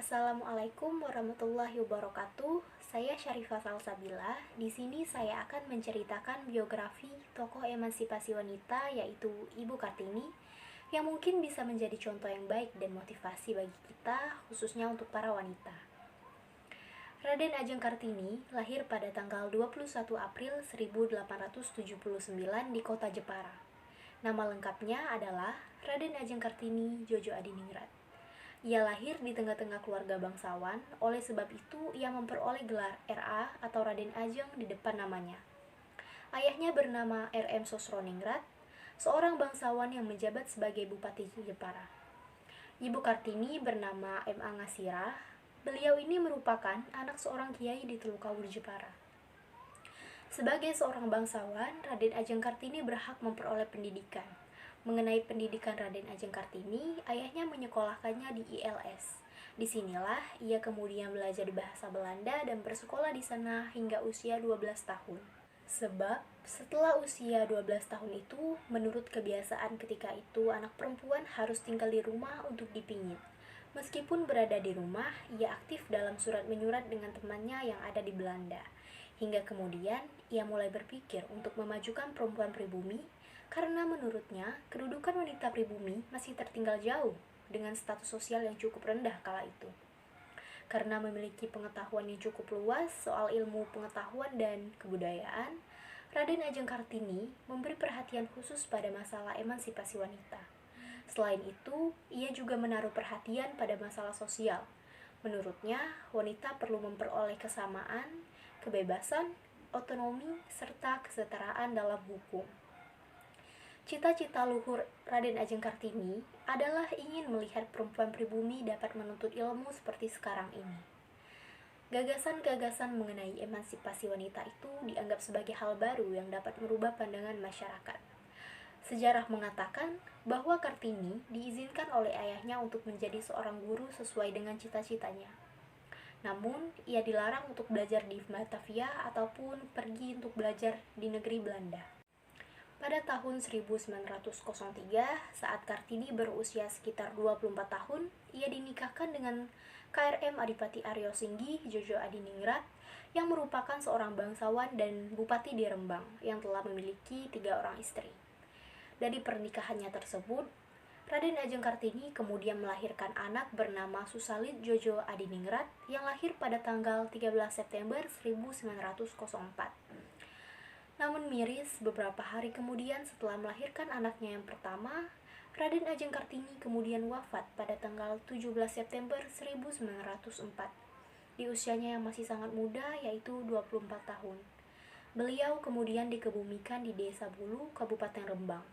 Assalamualaikum warahmatullahi wabarakatuh. Saya Syarifah Salsabila. Di sini saya akan menceritakan biografi tokoh emansipasi wanita yaitu Ibu Kartini yang mungkin bisa menjadi contoh yang baik dan motivasi bagi kita, khususnya untuk para wanita. Raden Ajeng Kartini lahir pada tanggal 21 April 1879 di kota Jepara. Nama lengkapnya adalah Raden Ajeng Kartini Jojo Adiningrat. Ia lahir di tengah-tengah keluarga bangsawan, oleh sebab itu ia memperoleh gelar RA atau Raden Ajeng di depan namanya. Ayahnya bernama RM Sosroningrat, seorang bangsawan yang menjabat sebagai Bupati Jepara. Ibu Kartini bernama M.A. Ngasirah. Beliau ini merupakan anak seorang kiai di Telukawur Jepara. Sebagai seorang bangsawan, Raden Ajeng Kartini berhak memperoleh pendidikan. Mengenai pendidikan Raden Ajeng Kartini, ayahnya menyekolahkannya di ILS. Disinilah ia kemudian belajar bahasa Belanda dan bersekolah di sana hingga usia 12 tahun. Sebab setelah usia 12 tahun itu, menurut kebiasaan ketika itu anak perempuan harus tinggal di rumah untuk dipingit. Meskipun berada di rumah, ia aktif dalam surat menyurat dengan temannya yang ada di Belanda. Hingga kemudian ia mulai berpikir untuk memajukan perempuan pribumi karena menurutnya kedudukan wanita pribumi masih tertinggal jauh dengan status sosial yang cukup rendah kala itu. Karena memiliki pengetahuan yang cukup luas soal ilmu pengetahuan dan kebudayaan, Raden Ajeng Kartini memberi perhatian khusus pada masalah emansipasi wanita. Selain itu, ia juga menaruh perhatian pada masalah sosial. Menurutnya, wanita perlu memperoleh kesamaan, kebebasan, otonomi, serta kesetaraan dalam hukum. Cita-cita luhur Raden Ajeng Kartini adalah ingin melihat perempuan pribumi dapat menuntut ilmu seperti sekarang ini. Gagasan-gagasan mengenai emansipasi wanita itu dianggap sebagai hal baru yang dapat merubah pandangan masyarakat. Sejarah mengatakan bahwa Kartini diizinkan oleh ayahnya untuk menjadi seorang guru sesuai dengan cita-citanya. Namun, ia dilarang untuk belajar di Batavia ataupun pergi untuk belajar di negeri Belanda. Pada tahun 1903, saat Kartini berusia sekitar 24 tahun, ia dinikahkan dengan KRM Adipati Aryo Singgi Jojo Adiningrat yang merupakan seorang bangsawan dan bupati di Rembang yang telah memiliki 3 orang istri. Dari pernikahannya tersebut, Raden Ajeng Kartini kemudian melahirkan anak bernama Susalit Jojo Adiningrat yang lahir pada tanggal 13 September 1904. Namun miris, beberapa hari kemudian setelah melahirkan anaknya yang pertama, Raden Ajeng Kartini kemudian wafat pada tanggal 17 September 1904 di usianya yang masih sangat muda, yaitu 24 tahun. Beliau kemudian dikebumikan di Desa Bulu, Kabupaten Rembang.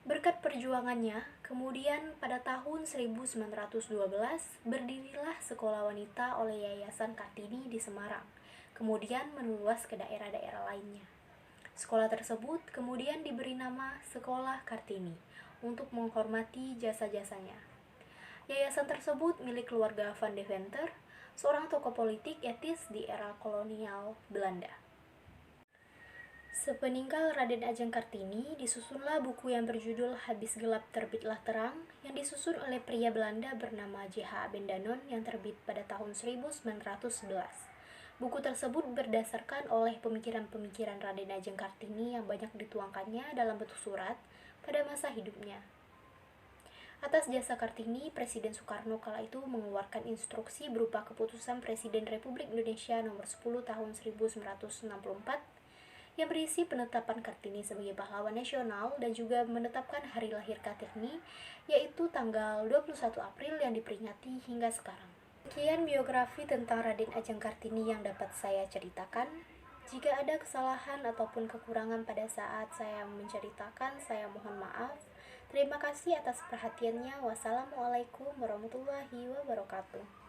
Berkat perjuangannya, kemudian pada tahun 1912 berdirilah sekolah wanita oleh Yayasan Kartini di Semarang, kemudian meluas ke daerah-daerah lainnya. Sekolah tersebut kemudian diberi nama Sekolah Kartini untuk menghormati jasa-jasanya. Yayasan tersebut milik keluarga Van Deventer, seorang tokoh politik etis di era kolonial Belanda. Sepeninggal Raden Ajeng Kartini, disusunlah buku yang berjudul Habis Gelap Terbitlah Terang yang disusun oleh pria Belanda bernama J.H. Bendanon yang terbit pada tahun 1911. Buku tersebut berdasarkan oleh pemikiran-pemikiran Raden Ajeng Kartini yang banyak dituangkannya dalam bentuk surat pada masa hidupnya. Atas jasa Kartini, Presiden Soekarno kala itu mengeluarkan instruksi berupa Keputusan Presiden Republik Indonesia Nomor 10 Tahun 1964 yang berisi penetapan Kartini sebagai pahlawan nasional dan juga menetapkan hari lahir Kartini, yaitu tanggal 21 April yang diperingati hingga sekarang. Sekian biografi tentang Raden Ajeng Kartini yang dapat saya ceritakan. Jika ada kesalahan ataupun kekurangan pada saat saya menceritakan, saya mohon maaf. Terima kasih atas perhatiannya. Wassalamualaikum warahmatullahi wabarakatuh.